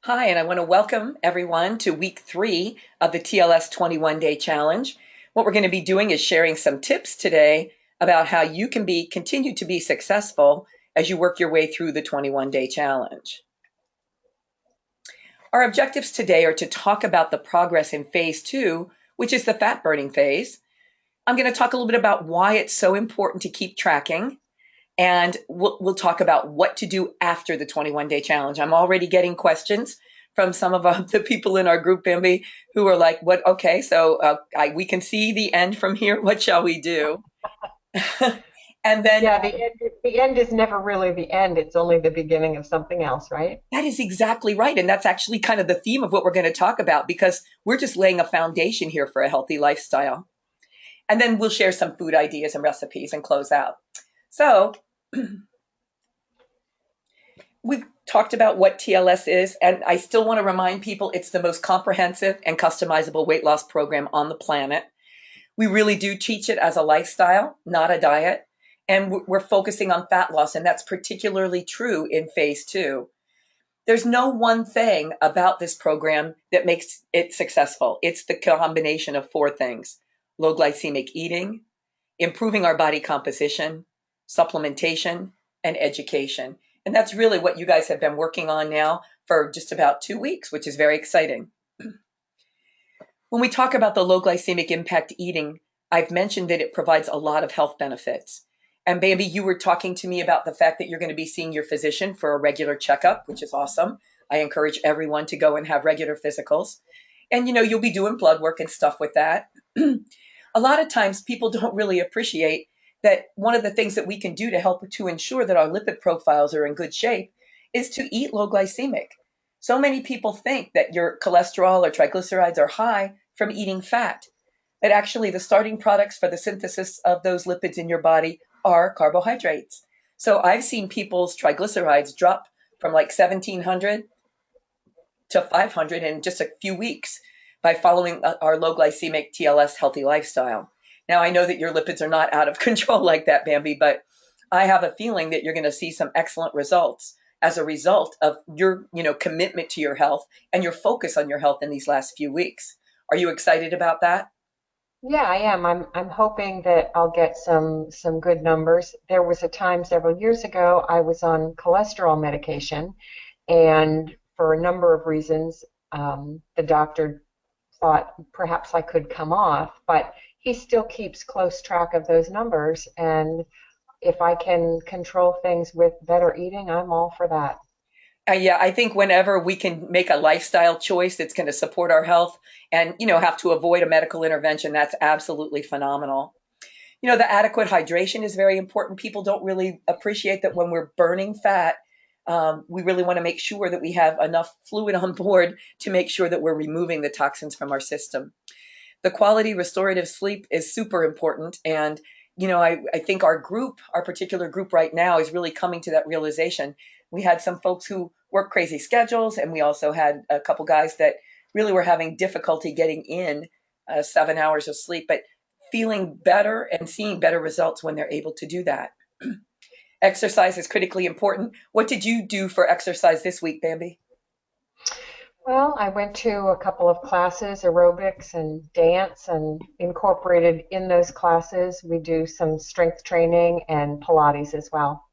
Hi, and I want to welcome everyone to week 3 of the TLS 21-day challenge. What we're going to be doing is sharing some tips today about how you can continue to be successful as you work your way through the 21-day challenge. Our objectives today are to talk about the progress in phase 2, which is the fat burning phase. I'm going to talk a little bit about why it's so important to keep tracking, and we'll talk about what to do after the 21-day challenge. I'm already getting questions from some of the people in our group, Bambi, who are like, "What? Okay, so we can see the end from here. What shall we do?" And then Yeah, the end is never really the end. It's only the beginning of something else, right? that is exactly right, and that's actually kind of the theme of what we're going to talk about because we're just laying a foundation here for a healthy lifestyle. And then we'll share some food ideas and recipes and close out. So we've talked about what TLS is, and I still want to remind people it's the most comprehensive and customizable weight loss program on the planet. We really do teach it as a lifestyle, not a diet, and we're focusing on fat loss, and that's particularly true in phase 2. There's no one thing about this program that makes it successful. It's the combination of 4 things: low glycemic eating, improving our body composition, supplementation, and education. And that's really what you guys have been working on now for just about 2 weeks, which is very exciting. When we talk about the low glycemic impact eating, I've mentioned that it provides a lot of health benefits. And Bambi, you were talking to me about the fact that you're going to be seeing your physician for a regular checkup, which is awesome. I encourage everyone to go and have regular physicals. And you'll be doing blood work and stuff with that. A lot of times people don't really appreciate that one of the things that we can do to help to ensure that our lipid profiles are in good shape is to eat low glycemic. So many people think that your cholesterol or triglycerides are high from eating fat, that actually the starting products for the synthesis of those lipids in your body are carbohydrates. So I've seen people's triglycerides drop from like 1700 to 500 in just a few weeks by following our low glycemic TLS healthy lifestyle. Now, I know that your lipids are not out of control like that, Bambi, but I have a feeling that you're going to see some excellent results as a result of your, commitment to your health and your focus on your health in these last few weeks. Are you excited about that? Yeah, I am. I'm hoping that I'll get some good numbers. There was a time several years ago I was on cholesterol medication, and for a number of reasons, the doctor thought perhaps I could come off, but he still keeps close track of those numbers, and if I can control things with better eating, I'm all for that. Yeah, I think whenever we can make a lifestyle choice that's going to support our health and, have to avoid a medical intervention, that's absolutely phenomenal. The adequate hydration is very important. People don't really appreciate that when we're burning fat, we really want to make sure that we have enough fluid on board to make sure that we're removing the toxins from our system. The quality restorative sleep is super important. And, I think our particular group right now is really coming to that realization. We had some folks who work crazy schedules, and we also had a couple guys that really were having difficulty getting in 7 hours of sleep, but feeling better and seeing better results when they're able to do that. Exercise is critically important. What did you do for exercise this week, Bambi? Well, I went to a couple of classes, aerobics and dance, and incorporated in those classes, we do some strength training and Pilates as well.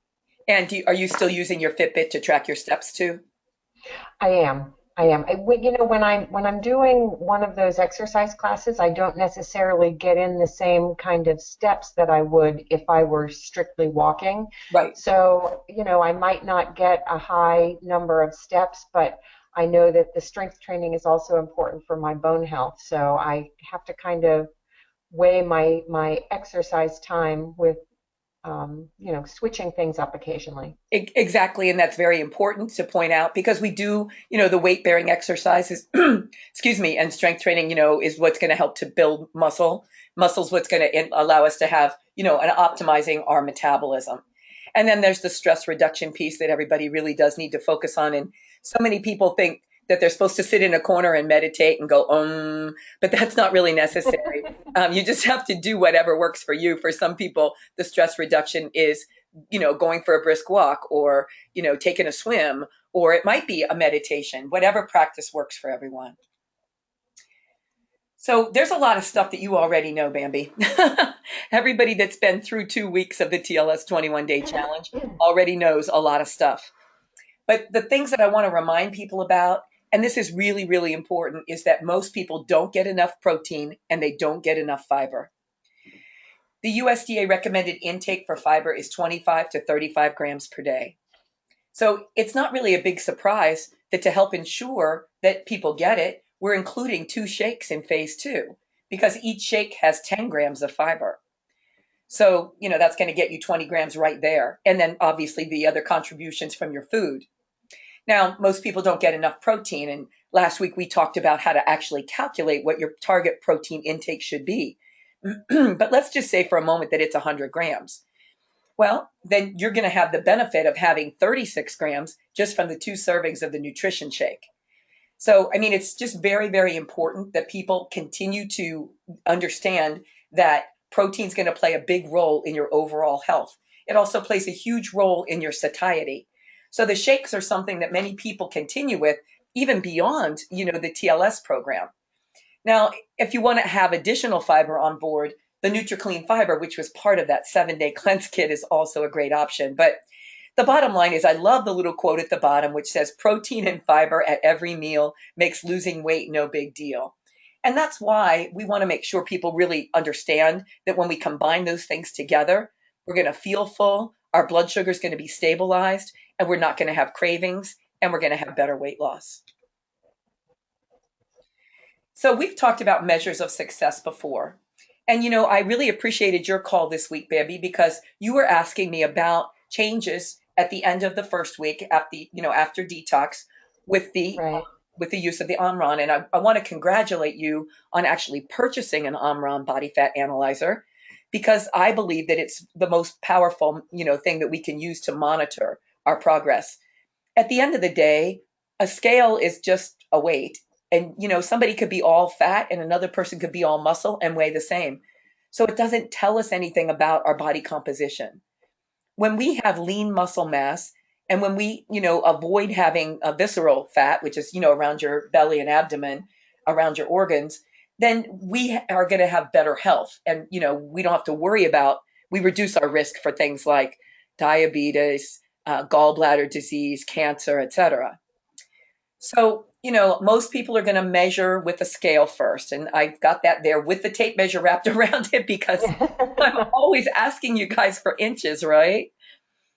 And are you still using your Fitbit to track your steps too? I am. I am. When I'm doing one of those exercise classes, I don't necessarily get in the same kind of steps that I would if I were strictly walking. Right. So, I might not get a high number of steps, but I know that the strength training is also important for my bone health. So I have to kind of weigh my exercise time with switching things up occasionally. Exactly, and that's very important to point out because we do, the weight bearing exercises, excuse me, and strength training, is what's going to help to build muscle. Muscle's what's going to allow us to have, an optimizing our metabolism. And then there's the stress reduction piece that everybody really does need to focus on. And so many people think that they're supposed to sit in a corner and meditate and go, but that's not really necessary. You just have to do whatever works for you. For some people, the stress reduction is going for a brisk walk, or, taking a swim, or it might be a meditation, whatever practice works for everyone. So there's a lot of stuff that you already know, Bambi. Everybody that's been through 2 weeks of the TLS 21 Day Challenge already knows a lot of stuff. But the things that I want to remind people about, and this is really, really important, is that most people don't get enough protein and they don't get enough fiber. The USDA recommended intake for fiber is 25 to 35 grams per day. So it's not really a big surprise that to help ensure that people get it, we're including 2 shakes in phase 2, because each shake has 10 grams of fiber. So, that's going to get you 20 grams right there. And then obviously the other contributions from your food. Now, most people don't get enough protein. And last week we talked about how to actually calculate what your target protein intake should be. But let's just say for a moment that it's 100 grams. Well, then you're going to have the benefit of having 36 grams just from the 2 servings of the nutrition shake. So, it's just very, very important that people continue to understand that protein is going to play a big role in your overall health. It also plays a huge role in your satiety. So the shakes are something that many people continue with even beyond, the TLS program. Now, if you want to have additional fiber on board, the NutriClean Fiber, which was part of that 7-day cleanse kit, is also a great option. But the bottom line is, I love the little quote at the bottom, which says, protein and fiber at every meal makes losing weight no big deal. And that's why we want to make sure people really understand that when we combine those things together, we're going to feel full, our blood sugar is going to be stabilized, and we're not going to have cravings, and we're going to have better weight loss. So we've talked about measures of success before. And, I really appreciated your call this week, Bambi, because you were asking me about changes at the end of the first week after detox with the use of the Omron. And I want to congratulate you on actually purchasing an Omron body fat analyzer, because I believe that it's the most powerful, thing that we can use to monitor our progress. At the end of the day, a scale is just a weight. And, somebody could be all fat and another person could be all muscle and weigh the same. So it doesn't tell us anything about our body composition. When we have lean muscle mass, and when we, avoid having a visceral fat, which is, around your belly and abdomen, around your organs, then we are going to have better health. And, we don't have to worry about, we reduce our risk for things like diabetes, gallbladder disease, cancer, etc. So, most people are going to measure with a scale first. And I've got that there with the tape measure wrapped around it, because I'm always asking you guys for inches, right?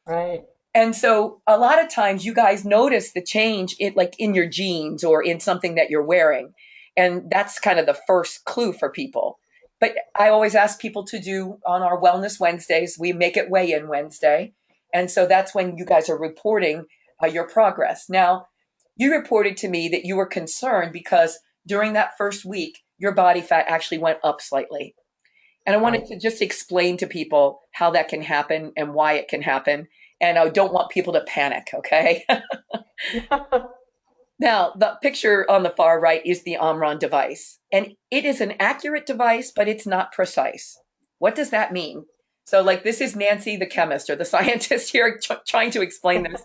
Right. And so a lot of times you guys notice the change in your jeans or in something that you're wearing. And that's kind of the first clue for people. But I always ask people to do on our Wellness Wednesdays, we make it weigh-in Wednesday. And so that's when you guys are reporting your progress. Now, you reported to me that you were concerned because during that first week, your body fat actually went up slightly. And I wanted to just explain to people how that can happen and why it can happen. And I don't want people to panic, okay? Now, the picture on the far right is the Omron device. And it is an accurate device, but it's not precise. What does that mean? So this is Nancy, the chemist or the scientist here trying to explain this.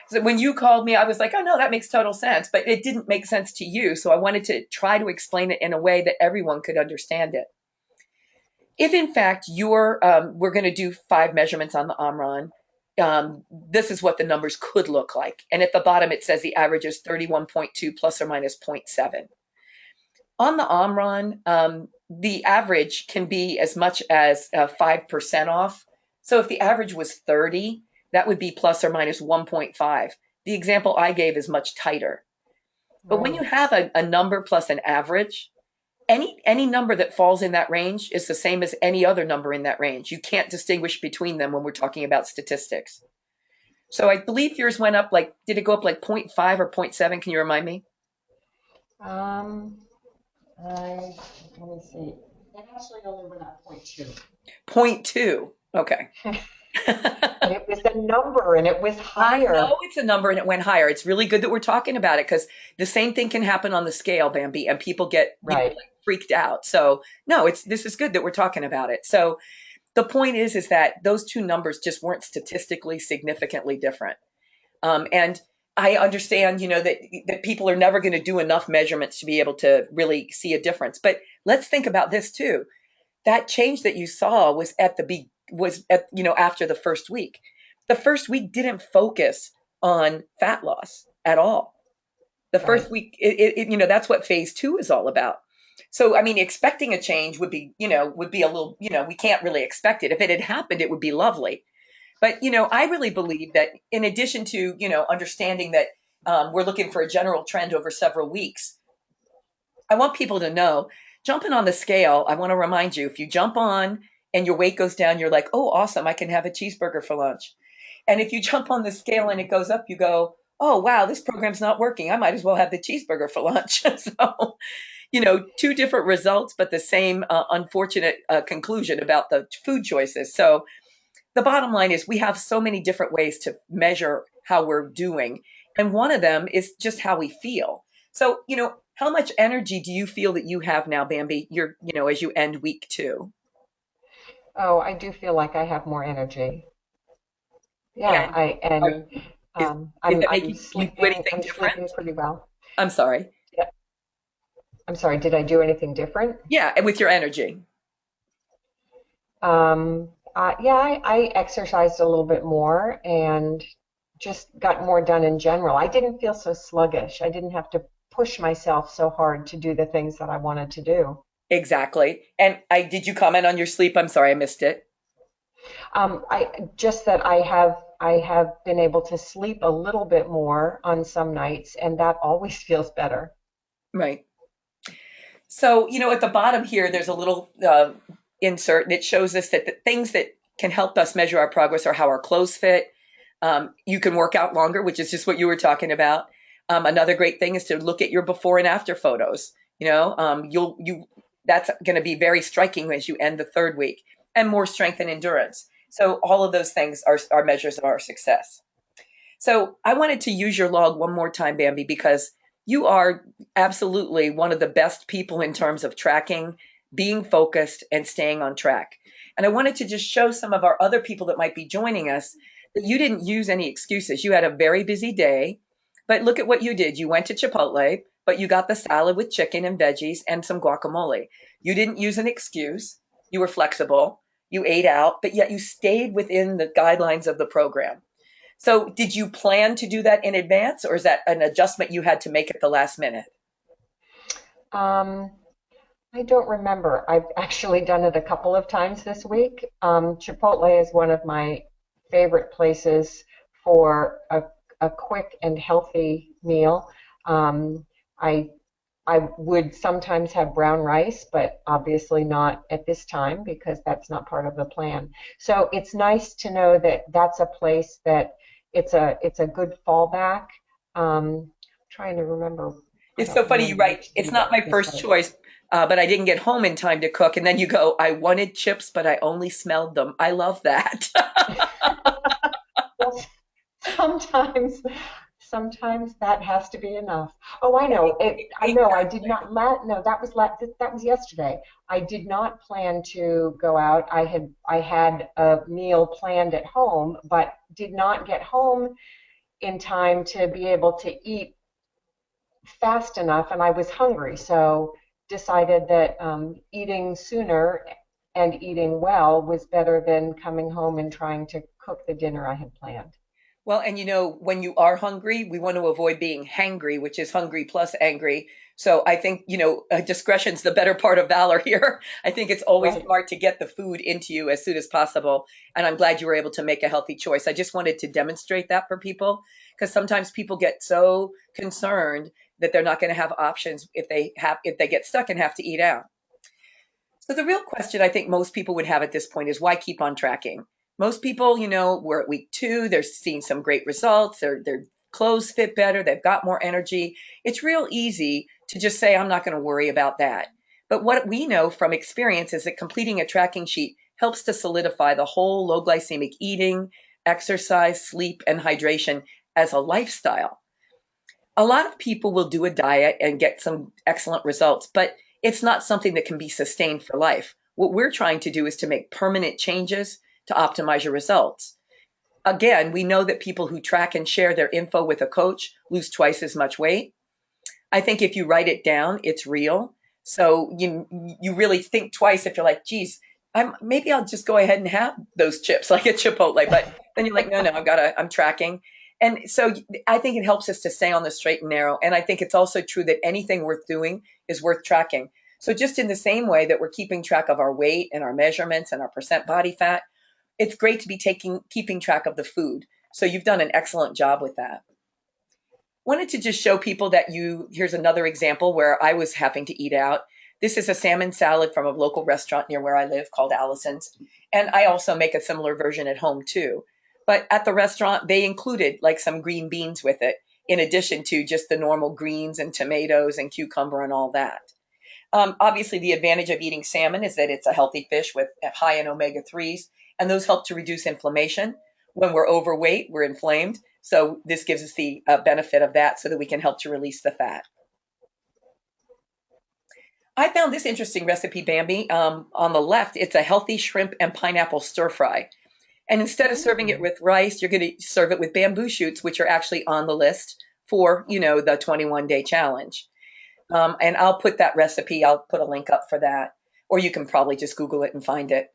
So when you called me, I was like, oh, no, that makes total sense. But it didn't make sense to you. So I wanted to try to explain it in a way that everyone could understand it. If, in fact, we're going to do 5 measurements on the Omron, this is what the numbers could look like. And at the bottom, it says the average is 31.2 plus or minus 0.7. On the Omron, the average can be as much as 5% off. So if the average was 30, that would be plus or minus 1.5. The example I gave is much tighter. But when you have a number plus an average, any number that falls in that range is the same as any other number in that range. You can't distinguish between them when we're talking about statistics. So I believe yours went up did it go up 0.5 or 0.7? Can you remind me? Let me see. It actually only went up 0.2. 0.2. Okay. And it was a number and it was higher. I know it's a number and it went higher. It's really good that we're talking about it, because the same thing can happen on the scale, Bambi, and people get freaked out. So no, this is good that we're talking about it. So the point is that those two numbers just weren't statistically significantly different. And I understand, that people are never going to do enough measurements to be able to really see a difference. But let's think about this too. That change that you saw was after the first week. The first week didn't focus on fat loss at all. The Right. first week, that's what phase 2 is all about. So, I mean, expecting a change would be a little, we can't really expect it. If it had happened, it would be lovely. But, I really believe that in addition to, understanding that we're looking for a general trend over several weeks, I want people to know, jumping on the scale, I want to remind you, if you jump on and your weight goes down, you're like, oh, awesome, I can have a cheeseburger for lunch. And if you jump on the scale and it goes up, you go, oh, wow, this program's not working. I might as well have the cheeseburger for lunch. So, two different results, but the same unfortunate conclusion about the food choices. So the bottom line is we have so many different ways to measure how we're doing. And one of them is just how we feel. So, how much energy do you feel that you have now, Bambi, as you end week 2? Oh, I do feel like I have more energy. Yeah, And I are, and is, is I'm that making you do anything I'm different? sleeping pretty well. I'm sorry. Yeah. I'm sorry, did I do anything different? Yeah, and with your energy. Yeah, I exercised a little bit more and just got more done in general. I didn't feel so sluggish. I didn't have to push myself so hard to do the things that I wanted to do. Exactly. And did you comment on your sleep? I'm sorry, I missed it. I just that I have been able to sleep a little bit more on some nights, and that always feels better. Right. So, at the bottom here, there's a little insert, and it shows us that the things that can help us measure our progress are how our clothes fit. You can work out longer, which is just what you were talking about. Another great thing is to look at your before and after photos. That's going to be very striking as you end the third week, and more strength and endurance. So all of those things are measures of our success. So I wanted to use your log one more time, Bambi, because you are absolutely one of the best people in terms of tracking, being focused, and staying on track. And I wanted to just show some of our other people that might be joining us that you didn't use any excuses. You had a very busy day, but look at what you did. You went to Chipotle, but you got the salad with chicken and veggies and some guacamole. You didn't use an excuse. You were flexible. You ate out, but yet you stayed within the guidelines of the program. So did you plan to do that in advance, or is that an adjustment you had to make at the last minute? Um, I don't remember. I've actually done it a couple of times this week. Chipotle is one of my favorite places for a quick and healthy meal. Um, I I would sometimes have brown rice, but obviously not at this time because that's not part of the plan. So it's nice to know that that's a place that it's a good fallback. Trying to remember, I It's don't so funny, you remember write, which it's city that not my was first at. choice, but I didn't get home in time to cook. And then you go, I wanted chips, but I only smelled them. I love that. Well, sometimes, sometimes that has to be enough. Oh, I know. I know. I did Exactly. not. No, that was yesterday. I did not plan to go out. I had a meal planned at home, but did not get home in time to be able to eat fast enough, and I was hungry, so decided that eating sooner and eating well was better than coming home and trying to cook the dinner I had planned. Well, and when you are hungry, we want to avoid being hangry, which is hungry plus angry. So I think, discretion's the better part of valor here. I think it's always Right. smart to get the food into you as soon as possible. And I'm glad you were able to make a healthy choice. I just wanted to demonstrate that for people because sometimes people get so concerned that they're not going to have options if they get stuck and have to eat out. So the real question I think most people would have at this point is why keep on tracking? Most people, we're at week 2, they're seeing some great results, their clothes fit better, they've got more energy. It's real easy to just say, I'm not going to worry about that. But what we know from experience is that completing a tracking sheet helps to solidify the whole low glycemic eating, exercise, sleep, and hydration as a lifestyle. A lot of people will do a diet and get some excellent results, but it's not something that can be sustained for life. What we're trying to do is to make permanent changes to optimize your results. Again, we know that people who track and share their info with a coach lose twice as much weight. I think if you write it down, it's real. So you really think twice if you're like, geez, maybe I'll just go ahead and have those chips like at Chipotle. But then you're like, no, I'm tracking. And so I think it helps us to stay on the straight and narrow. And I think it's also true that anything worth doing is worth tracking. So just in the same way that we're keeping track of our weight and our measurements and our percent body fat, it's great to be keeping track of the food. So you've done an excellent job with that. Wanted to just show people that here's another example where I was having to eat out. This is a salmon salad from a local restaurant near where I live called Allison's. And I also make a similar version at home too. But at the restaurant, they included like some green beans with it, in addition to just the normal greens and tomatoes and cucumber and all that. Obviously, the advantage of eating salmon is that it's a healthy fish with high in omega-3s, and those help to reduce inflammation. When we're overweight, we're inflamed. So this gives us the benefit of that so that we can help to release the fat. I found this interesting recipe, Bambi. On the left, it's a healthy shrimp and pineapple stir fry. And instead of serving it with rice, you're going to serve it with bamboo shoots, which are actually on the list for, the 21-day challenge. And I'll put that recipe, I'll put a link up for that. Or you can probably just Google it and find it.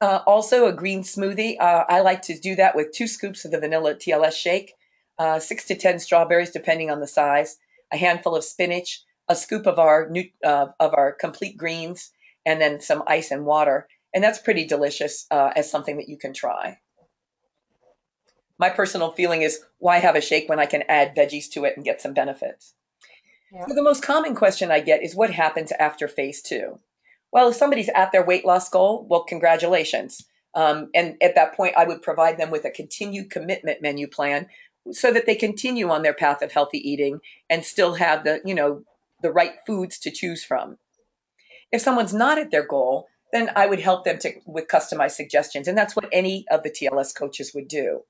Also, a green smoothie. I like to do that with 2 scoops of the vanilla TLS shake, 6 to 10 strawberries, depending on the size, a handful of spinach, a scoop of our complete greens, and then some ice and water. And that's pretty delicious as something that you can try. My personal feeling is, why have a shake when I can add veggies to it and get some benefits? Yeah. So the most common question I get is, what happens after phase 2? Well, if somebody's at their weight loss goal, well, congratulations. And at that point, I would provide them with a continued commitment menu plan so that they continue on their path of healthy eating and still have the right foods to choose from. If someone's not at their goal, then I would help them with customized suggestions. And that's what any of the TLS coaches would do.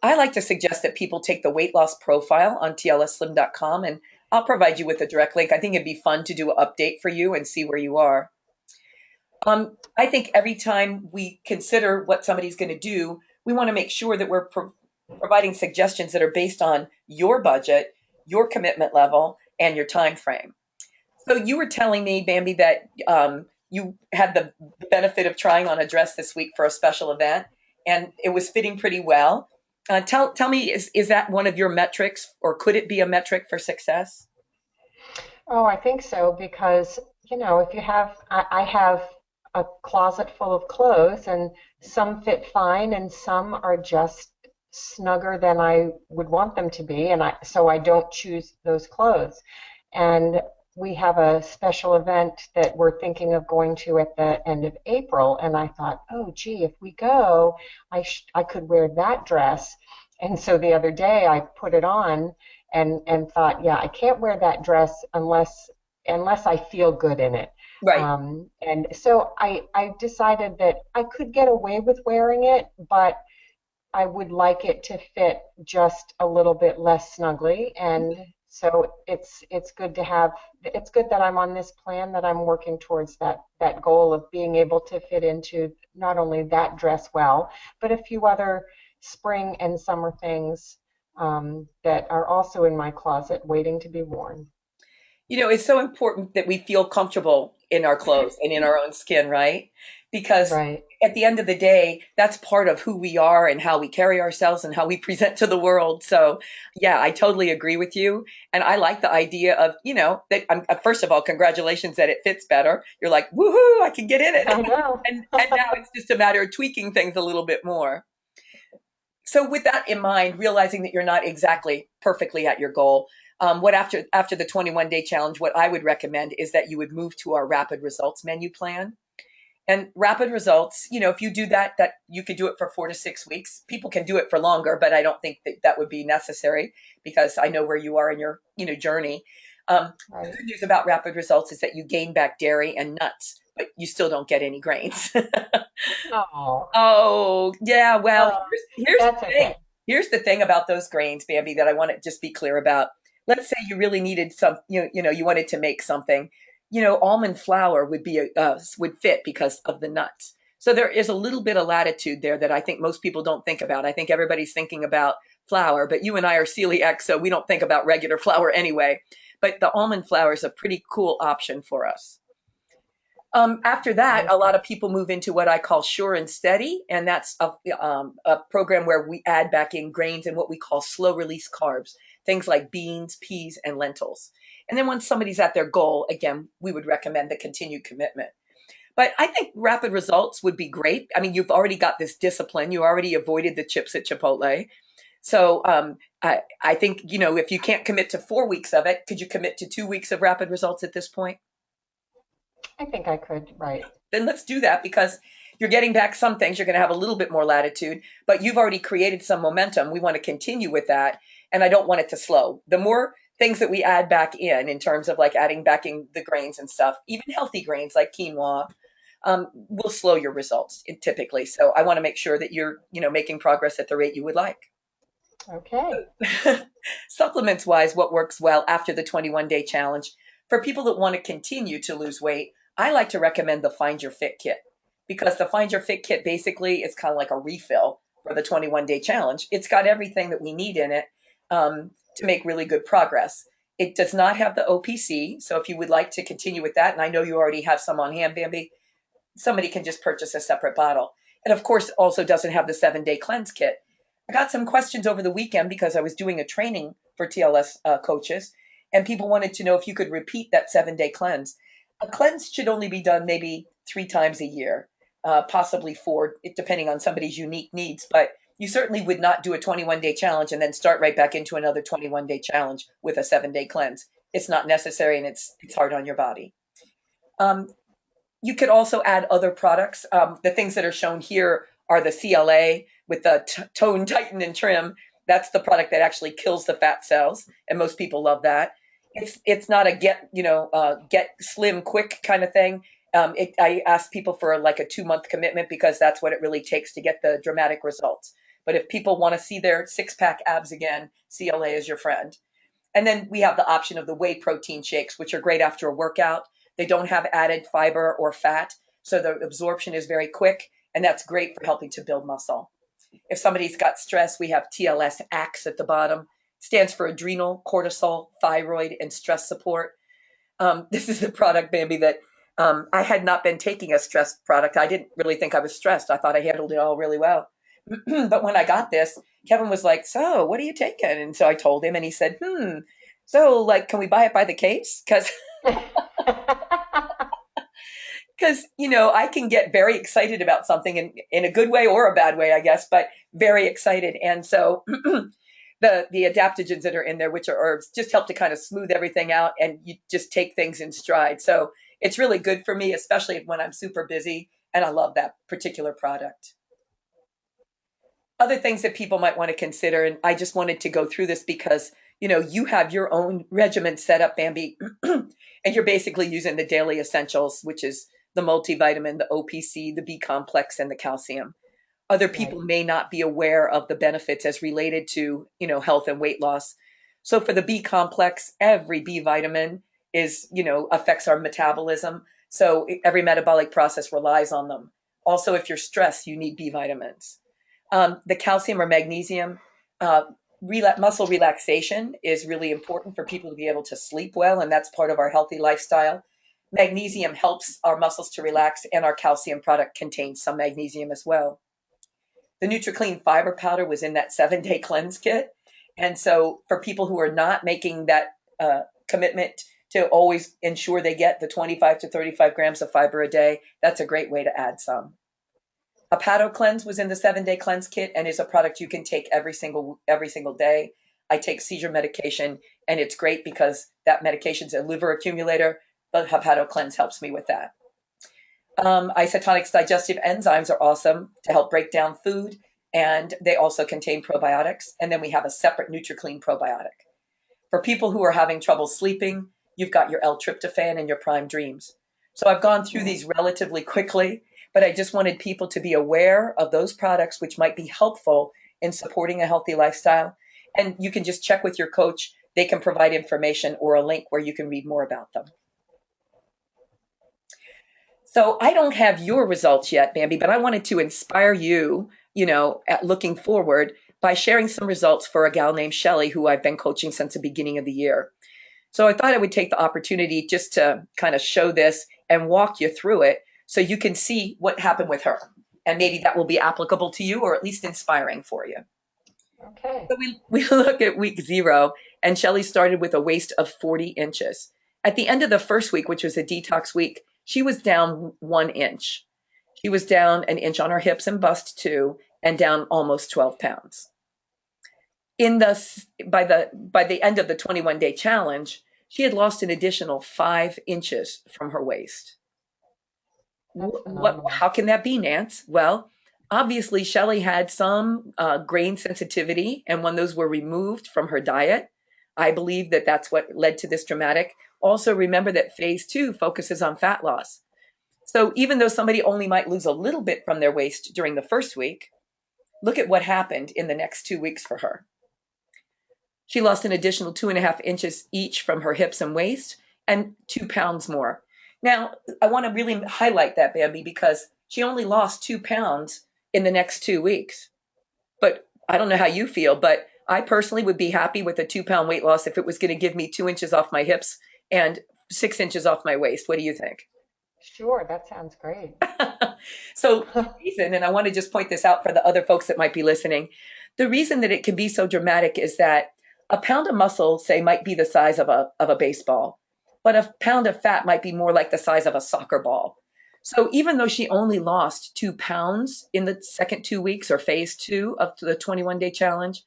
I like to suggest that people take the weight loss profile on tlsslim.com, and I'll provide you with a direct link. I think it'd be fun to do an update for you and see where you are. I think every time we consider what somebody's going to do, we want to make sure that we're providing suggestions that are based on your budget, your commitment level, and your time frame. So you were telling me, Bambi, that you had the benefit of trying on a dress this week for a special event, and it was fitting pretty well. Tell me, is that one of your metrics, or could it be a metric for success? Oh, I think so, because, if you have, I have a closet full of clothes, and some fit fine and some are just snugger than I would want them to be, and so I don't choose those clothes. And we have a special event that we're thinking of going to at the end of April, and I thought, oh gee, if we go, I could wear that dress. And so the other day I put it on and thought, yeah, I can't wear that dress unless I feel good in it. Right. And so I decided that I could get away with wearing it, but I would like it to fit just a little bit less snugly. And so it's good that I'm on this plan, that I'm working towards that goal of being able to fit into not only that dress well, but a few other spring and summer things that are also in my closet waiting to be worn. It's so important that we feel comfortable in our clothes and in our own skin, right? Because right. At the end of the day, that's part of who we are and how we carry ourselves and how we present to the world. So yeah, I totally agree with you. And I like the idea of, that first of all, congratulations that it fits better. You're like, woohoo, I can get in it. I know. and now it's just a matter of tweaking things a little bit more. So with that in mind, realizing that you're not exactly perfectly at your goal, what after the 21-day challenge, what I would recommend is that you would move to our rapid results menu plan. And rapid results, if you do that you could do it for 4 to 6 weeks. People can do it for longer, but I don't think that would be necessary, because I know where you are in your journey. Right. The good news about rapid results is that you gain back dairy and nuts, but you still don't get any grains. Oh, yeah. Well, here's the thing. Okay. Here's the thing about those grains, Bambi, that I want to just be clear about. Let's say you really needed some, you wanted to make something. Almond flour would fit because of the nuts. So there is a little bit of latitude there that I think most people don't think about. I think everybody's thinking about flour, but you and I are celiac, so we don't think about regular flour anyway. But the almond flour is a pretty cool option for us. After that, a lot of people move into what I call sure and steady, and that's a program where we add back in grains and what we call slow release carbs, things like beans, peas, and lentils. And then once somebody's at their goal, again, we would recommend the continued commitment. But I think rapid results would be great. I mean, you've already got this discipline. You already avoided the chips at Chipotle. So I think, if you can't commit to 4 weeks of it, could you commit to 2 weeks of rapid results at this point? I think I could, right. Then let's do that because you're getting back some things. You're going to have a little bit more latitude, but you've already created some momentum. We want to continue with that. And I don't want it to slow. The more things that we add back in terms of like adding back in the grains and stuff, even healthy grains like quinoa, will slow your results typically. So I want to make sure that you're, making progress at the rate you would like. Okay. Supplements wise, what works well after the 21-day challenge for people that want to continue to lose weight, I like to recommend the Find Your Fit kit because the Find Your Fit kit basically is kind of like a refill for the 21-day challenge. It's got everything that we need in it to make really good progress. It does not have the OPC, so if you would like to continue with that, and I know you already have some on hand, Bambi, somebody can just purchase a separate bottle. And of course, also doesn't have the 7-day cleanse kit. I got some questions over the weekend because I was doing a training for TLS coaches, and people wanted to know if you could repeat that 7-day cleanse. A cleanse should only be done maybe 3 times a year, possibly 4, depending on somebody's unique needs. But you certainly would not do a 21-day challenge and then start right back into another 21-day challenge with a 7-day cleanse. It's not necessary, and it's hard on your body. You could also add other products. The things that are shown here are the CLA with the tone, tighten, and trim. That's the product that actually kills the fat cells, and most people love that. It's not a get slim quick kind of thing. I ask people for like a 2-month commitment because that's what it really takes to get the dramatic results. But if people want to see their 6-pack abs again, CLA is your friend. And then we have the option of the whey protein shakes, which are great after a workout. They don't have added fiber or fat, so the absorption is very quick, and that's great for helping to build muscle. If somebody's got stress, we have TLS ACTS at the bottom. It stands for adrenal, cortisol, thyroid, and stress support. This is the product, Bambi, that I had not been taking a stress product. I didn't really think I was stressed. I thought I handled it all really well. But when I got this, Kevin was like, so what are you taking? And so I told him, and he said, so like, can we buy it by the case? Because I can get very excited about something in a good way or a bad way, I guess, but very excited. And so the adaptogens that are in there, which are herbs, just help to kind of smooth everything out, and you just take things in stride. So it's really good for me, especially when I'm super busy, and I love that particular product. Other things that people might want to consider, and I just wanted to go through this because you have your own regimen set up, Bambi, and you're basically using the daily essentials, which is the multivitamin, the OPC, the B complex, and the calcium. Other people may not be aware of the benefits as related to health and weight loss. So for the B complex, every B vitamin is affects our metabolism. So every metabolic process relies on them. Also, if you're stressed, you need B vitamins. The calcium or magnesium, muscle relaxation is really important for people to be able to sleep well, and that's part of our healthy lifestyle. Magnesium helps our muscles to relax, and our calcium product contains some magnesium as well. The NutriClean fiber powder was in that 7-day cleanse kit. And so for people who are not making that commitment to always ensure they get the 25 to 35 grams of fiber a day, that's a great way to add some. Hepato Cleanse was in the 7-day cleanse kit and is a product you can take every single day. I take seizure medication, and it's great because that medication's a liver accumulator, but Hepato Cleanse helps me with that. Isotonics digestive enzymes are awesome to help break down food, and they also contain probiotics. And then we have a separate NutriClean probiotic. For people who are having trouble sleeping, you've got your L-tryptophan and your Prime Dreams. So I've gone through these relatively quickly, but I just wanted people to be aware of those products which might be helpful in supporting a healthy lifestyle. And you can just check with your coach. They can provide information or a link where you can read more about them. So I don't have your results yet, Bambi, but I wanted to inspire you, at looking forward by sharing some results for a gal named Shelly, who I've been coaching since the beginning of the year. So I thought I would take the opportunity just to kind of show this and walk you through it so you can see what happened with her. And maybe that will be applicable to you or at least inspiring for you. Okay. So we look at week 0, and Shelly started with a waist of 40 inches. At the end of the first week, which was a detox week, she was down 1 inch. She was down an inch on her hips and bust too, and down almost 12 pounds. By the end of the 21-day challenge, she had lost an additional 5 inches from her waist. That's phenomenal. How can that be, Nance? Well, obviously Shelley had some grain sensitivity, and when those were removed from her diet, I believe that that's what led to this dramatic. Also, remember that phase 2 focuses on fat loss. So even though somebody only might lose a little bit from their waist during the first week, look at what happened in the next 2 weeks for her. She lost an additional 2.5 inches each from her hips and waist, and 2 pounds more. Now, I want to really highlight that, Bambi, because she only lost 2 pounds in the next 2 weeks. But I don't know how you feel, but I personally would be happy with a 2 pound weight loss if it was going to give me 2 inches off my hips and 6 inches off my waist. What do you think? Sure, that sounds great. So the reason, and I want to just point this out for the other folks that might be listening, the reason that it can be so dramatic is that a pound of muscle, say, might be the size of a baseball, but a pound of fat might be more like the size of a soccer ball. So even though she only lost 2 pounds in the second 2 weeks or phase 2 of the 21-day challenge,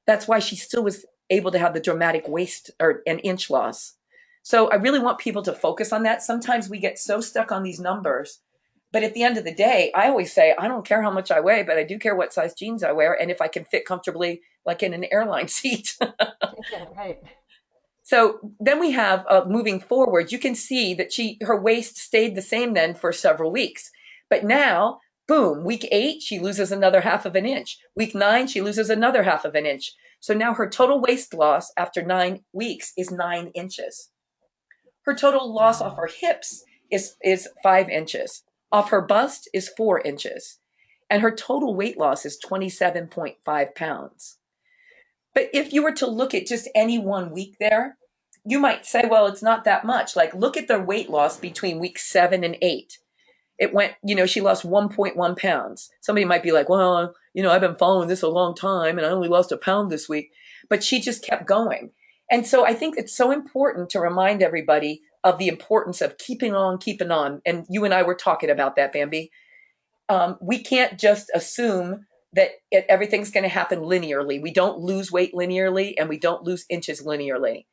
that's why she still was able to have the dramatic waist or an inch loss. So I really want people to focus on that. Sometimes we get so stuck on these numbers, but at the end of the day, I always say, I don't care how much I weigh, but I do care what size jeans I wear and if I can fit comfortably, like in an airline seat. Yeah, right. So then we have moving forward, you can see that her waist stayed the same then for several weeks. But now, boom, week 8, she loses another half of an inch. Week 9, she loses another half of an inch. So now her total waist loss after 9 weeks is 9 inches. Her total loss off Wow. her hips is 5 inches. Off her bust is 4 inches. And her total weight loss is 27.5 pounds. But if you were to look at just any 1 week there, you might say, well, it's not that much. Like, look at the weight loss between week 7 and 8. It went, she lost 1.1 pounds. Somebody might be like, well, I've been following this a long time and I only lost a pound this week. But she just kept going. And so I think it's so important to remind everybody of the importance of keeping on, keeping on. And you and I were talking about that, Bambi. We can't just assume that everything's going to happen linearly. We don't lose weight linearly and we don't lose inches linearly.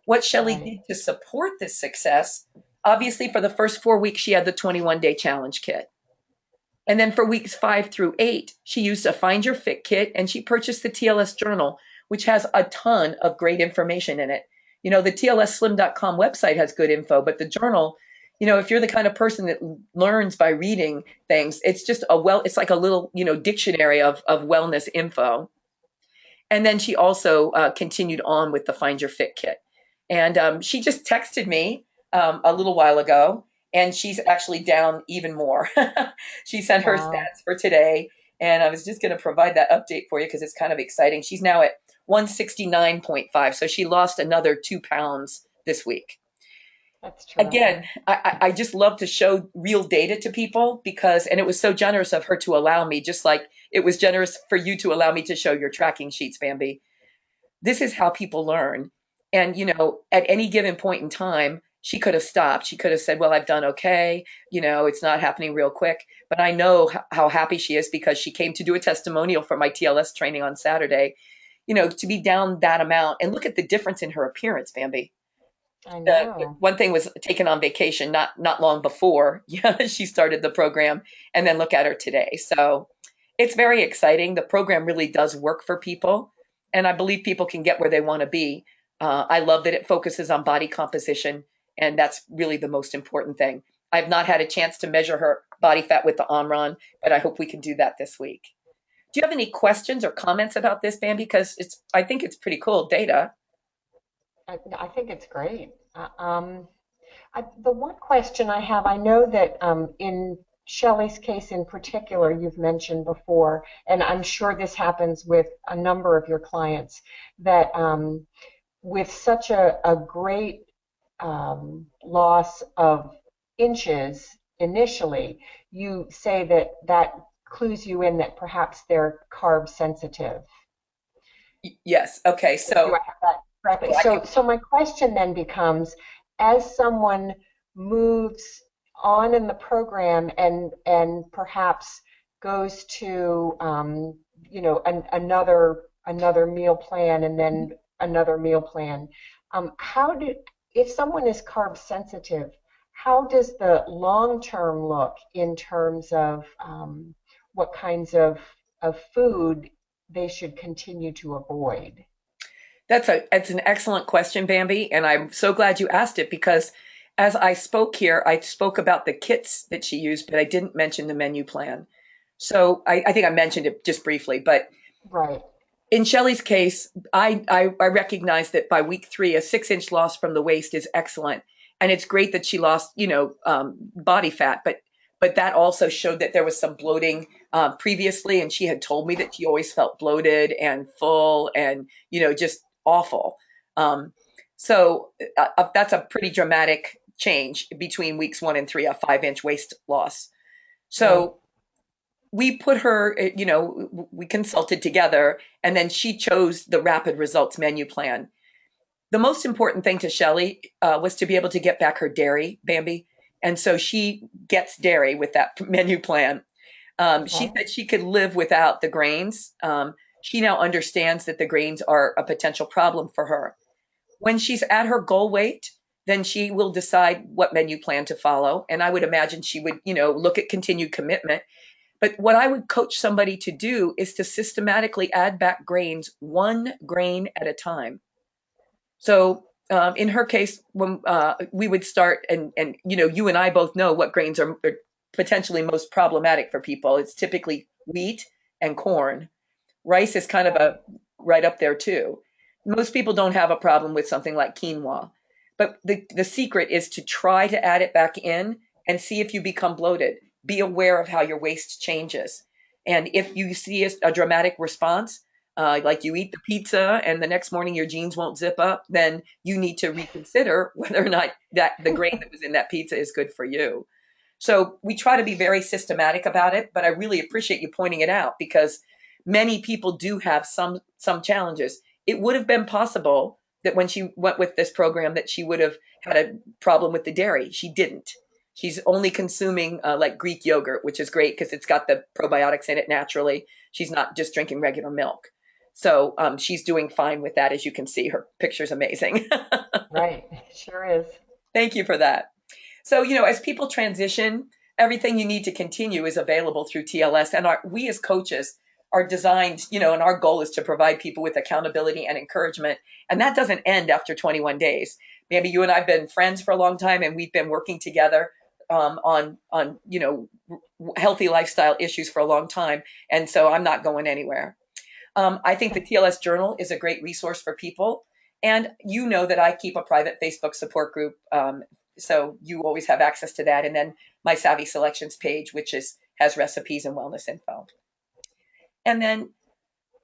What Shelly Right. did to support this success, obviously for the first 4 weeks, she had the 21-day challenge kit. And then for weeks 5 through 8, she used a Find Your Fit kit and she purchased the TLS journal, which has a ton of great information in it. The TLSslim.com website has good info, but the journal, if you're the kind of person that learns by reading things, it's just it's like a little, dictionary of wellness info. And then she also continued on with the Find Your Fit kit. And she just texted me a little while ago, and she's actually down even more. She sent her Wow. stats for today, and I was just going to provide that update for you because it's kind of exciting. She's now at 169.5, so she lost another 2 pounds this week. That's Again, terrific. I just love to show real data to people and it was so generous of her to allow me, just like it was generous for you to allow me to show your tracking sheets, Bambi. This is how people learn. And, at any given point in time, she could have stopped. She could have said, well, I've done okay. It's not happening real quick. But I know how happy she is because she came to do a testimonial for my TLS training on Saturday, to be down that amount and look at the difference in her appearance, Bambi. I The know. one thing was taken on vacation not long before she started the program, and then look at her today. So it's very exciting. The program really does work for people, and I believe people can get where they want to be. I love that it focuses on body composition, and that's really the most important thing. I've not had a chance to measure her body fat with the Omron, but I hope we can do that this week. Do you have any questions or comments about this, Bambi? Because I think it's pretty cool data. I think it's great. The one question I have, I know that in Shelley's case in particular, you've mentioned before, and I'm sure this happens with a number of your clients, that with such a great loss of inches initially, you say that that clues you in that perhaps they're carb sensitive. Yes. Okay. Do I have that correctly? So my question then becomes, as someone moves on in the program and perhaps goes to another meal plan and then another meal plan, how do if someone is carb sensitive, how does the long term look in terms of what kinds of food they should continue to avoid? That's an excellent question, Bambi, and I'm so glad you asked it because as I spoke here, I spoke about the kits that she used, but I didn't mention the menu plan. So I think I mentioned it just briefly, but Right. in Shelley's case, I recognize that by week 3, a 6-inch loss from the waist is excellent, and it's great that she lost, body fat, but that also showed that there was some bloating previously, and she had told me that she always felt bloated and full, and just awful. Um, that's a pretty dramatic change between weeks 1 and 3, a 5-inch waist loss. Right. So we put her, we consulted together, and then she chose the rapid results menu plan. The most important thing to Shelley was to be able to get back her dairy, Bambi. And so she gets dairy with that menu plan. She Okay. said she could live without the grains. She now understands that the grains are a potential problem for her. When she's at her goal weight, then she will decide what menu plan to follow. And I would imagine she would, look at continued commitment. But what I would coach somebody to do is to systematically add back grains, one grain at a time. So in her case, when we would start, and you and I both know what grains are potentially most problematic for people. It's typically wheat and corn. Rice is kind of Right. a right up there too. Most people don't have a problem with something like quinoa, but the secret is to try to add it back in and see if you become bloated. Be aware of how your waist changes, and if you see a dramatic response, like you eat the pizza and the next morning your jeans won't zip up, then you need to reconsider whether or not that the grain that was in that pizza is good for you. So we try to be very systematic about it, but I really appreciate you pointing it out because many people do have some challenges. It would have been possible that when she went with this program that she would have had a problem with the dairy. She didn't. She's only consuming like Greek yogurt, which is great because it's got the probiotics in it naturally. She's not just drinking regular milk. So she's doing fine with that, as you can see. Her picture's amazing. Right. Sure is. Thank you for that. So, as people transition, everything you need to continue is available through TLS. And we as coaches are designed, and our goal is to provide people with accountability and encouragement. And that doesn't end after 21 days. Maybe you and I have been friends for a long time and we've been working together on healthy lifestyle issues for a long time. And so I'm not going anywhere. I think the TLS Journal is a great resource for people. And you know that I keep a private Facebook support group. So you always have access to that. And then my Savvy Selections page, which has recipes and wellness info. And then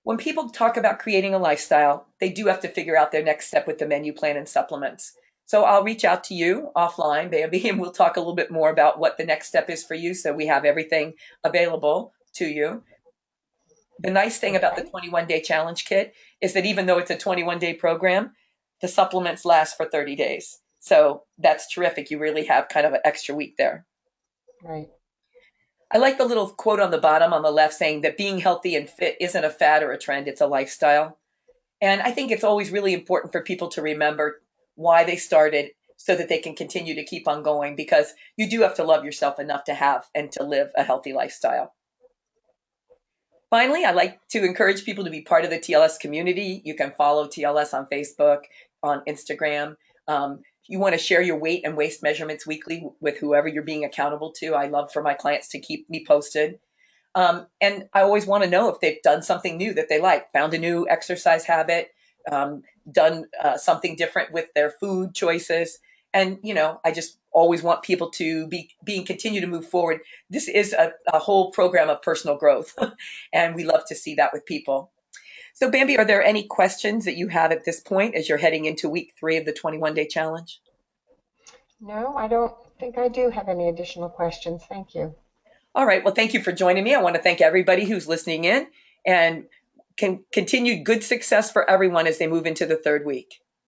when people talk about creating a lifestyle, they do have to figure out their next step with the menu plan and supplements. So I'll reach out to you offline, Bambi, and we'll talk a little bit more about what the next step is for you so we have everything available to you. The nice thing about the Okay. 21 day challenge kit is that even though it's a 21-day program, the supplements last for 30 days. So that's terrific. You really have kind of an extra week there. Right. I like the little quote on the bottom on the left saying that being healthy and fit isn't a fad or a trend, it's a lifestyle. And I think it's always really important for people to remember why they started so that they can continue to keep on going because you do have to love yourself enough to have and to live a healthy lifestyle. Finally, I like to encourage people to be part of the TLS community. You can follow TLS on Facebook, on Instagram. You want to share your weight and waist measurements weekly with whoever you're being accountable to. I love for my clients to keep me posted. And I always want to know if they've done something new that they like, found a new exercise habit, done something different with their food choices. And, I just always want people to continue to move forward. This is a whole program of personal growth, and we love to see that with people. So, Bambi, are there any questions that you have at this point as you're heading into week 3 of the 21-day challenge? No, I don't think I do have any additional questions. Thank you. All right. Well, thank you for joining me. I want to thank everybody who's listening in, and continued good success for everyone as they move into the 3rd week.